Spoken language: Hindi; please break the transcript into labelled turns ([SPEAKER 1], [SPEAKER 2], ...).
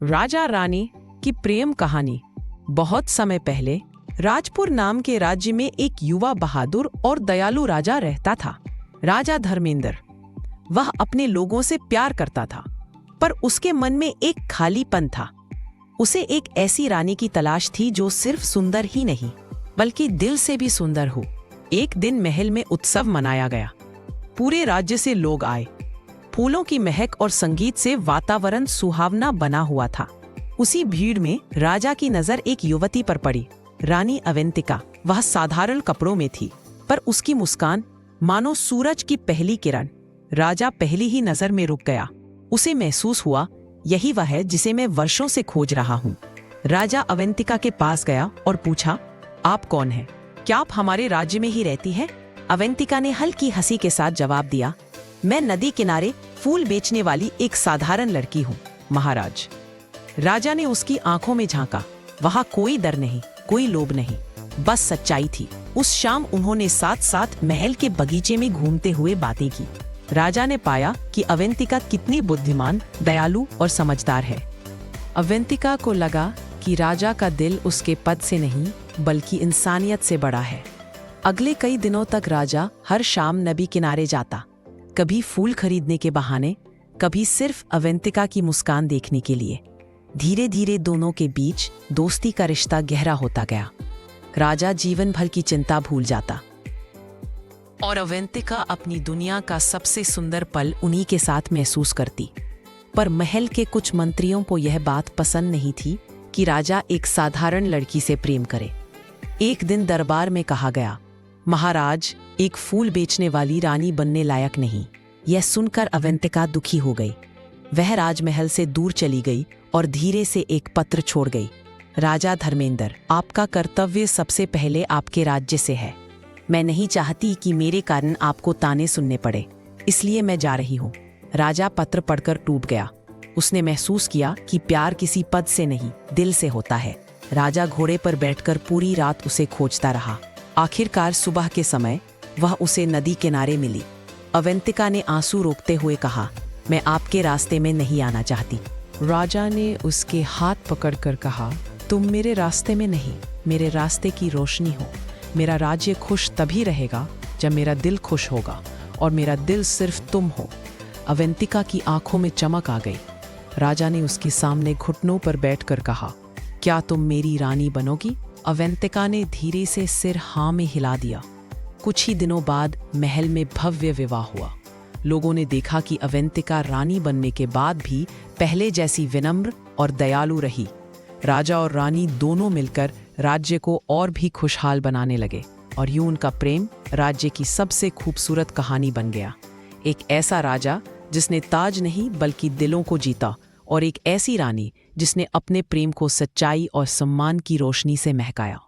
[SPEAKER 1] राजा रानी की प्रेम कहानी। बहुत समय पहले राजपुर नाम के राज्य में एक युवा बहादुर और दयालु राजा रहता था। राजा धर्मेंद्र। वह अपने लोगों से प्यार करता था, पर उसके मन में एक खालीपन था। उसे एक ऐसी रानी की तलाश थी जो सिर्फ सुंदर ही नहीं बल्कि दिल से भी सुंदर हो। एक दिन महल में उत्सव मनाया गया। पूरे राज्य से लोग आए। फूलों की महक और संगीत से वातावरण सुहावना बना हुआ था। उसी भीड़ में राजा की नजर एक युवती पर पड़ी, रानी अवंतिका। वह साधारण कपड़ों में थी, पर उसकी मुस्कान मानो सूरज की पहली किरण। राजा पहली ही नजर में रुक गया। उसे महसूस हुआ, यही वह है जिसे मैं वर्षों से खोज रहा हूँ। राजा अवंतिका के पास गया और पूछा, आप कौन हैं? क्या आप हमारे राज्य में ही रहती हैं? अवंतिका ने हल्की हंसी के साथ जवाब दिया, मैं नदी किनारे फूल बेचने वाली एक साधारण लड़की हूँ, महाराज। राजा ने उसकी आंखों में झांका। वहां कोई डर नहीं, कोई लोभ नहीं, बस सच्चाई थी। उस शाम उन्होंने साथ साथ महल के बगीचे में घूमते हुए बातें की। राजा ने पाया कि अवंतिका कितनी बुद्धिमान, दयालु और समझदार है। अवंतिका को लगा कि राजा का दिल उसके पद से नहीं बल्कि इंसानियत से बड़ा है। अगले कई दिनों तक राजा हर शाम नदी किनारे जाता, कभी फूल खरीदने के बहाने, कभी सिर्फ अवंतिका की मुस्कान देखने के लिए। धीरे धीरे दोनों के बीच दोस्ती का रिश्ता गहरा होता गया। राजा जीवन भर की चिंता भूल जाता और अवंतिका अपनी दुनिया का सबसे सुंदर पल उन्हीं के साथ महसूस करती। पर महल के कुछ मंत्रियों को यह बात पसंद नहीं थी कि राजा एक साधारण लड़की से प्रेम करे। एक दिन दरबार में कहा गया, महाराज, एक फूल बेचने वाली रानी बनने लायक नहीं। यह सुनकर अवंतिका दुखी हो गई। वह राजमहल से दूर चली गई और धीरे से एक पत्र छोड़ गई, राजा धर्मेंद्र, आपका कर्तव्य सबसे पहले आपके राज्य से है। मैं नहीं चाहती कि मेरे कारण आपको ताने सुनने पड़े, इसलिए मैं जा रही हूँ। राजा पत्र पढ़कर टूट गया। उसने महसूस किया कि प्यार किसी पद से नहीं, दिल से होता है। राजा घोड़े पर बैठकर पूरी रात उसे खोजता रहा। आखिरकार सुबह के समय वह उसे नदी किनारे मिली। अवंतिका ने आंसू रोकते हुए कहा, मैं आपके रास्ते में नहीं आना चाहती। राजा ने उसके हाथ पकड़कर कहा, तुम मेरे रास्ते में नहीं, मेरे रास्ते की रोशनी हो। मेरा राज्य खुश तभी रहेगा जब मेरा दिल खुश होगा, और मेरा दिल सिर्फ तुम हो। अवंतिका की आंखों में चमक आ गई। राजा ने उसके सामने घुटनों पर बैठकर कहा, क्या तुम मेरी रानी बनोगी? अवंतिका ने धीरे से सिर हाँ में हिला दिया। कुछ ही दिनों बाद महल में भव्य विवाह हुआ। लोगों ने देखा कि अवंतिका रानी बनने के बाद भी पहले जैसी विनम्र और दयालु रही। राजा और रानी दोनों मिलकर राज्य को और भी खुशहाल बनाने लगे, और यूं उनका प्रेम राज्य की सबसे खूबसूरत कहानी बन गया। एक ऐसा राजा जिसने ताज नहीं बल्कि दिलों को जीता, और एक ऐसी रानी जिसने अपने प्रेम को सच्चाई और सम्मान की रोशनी से महकाया।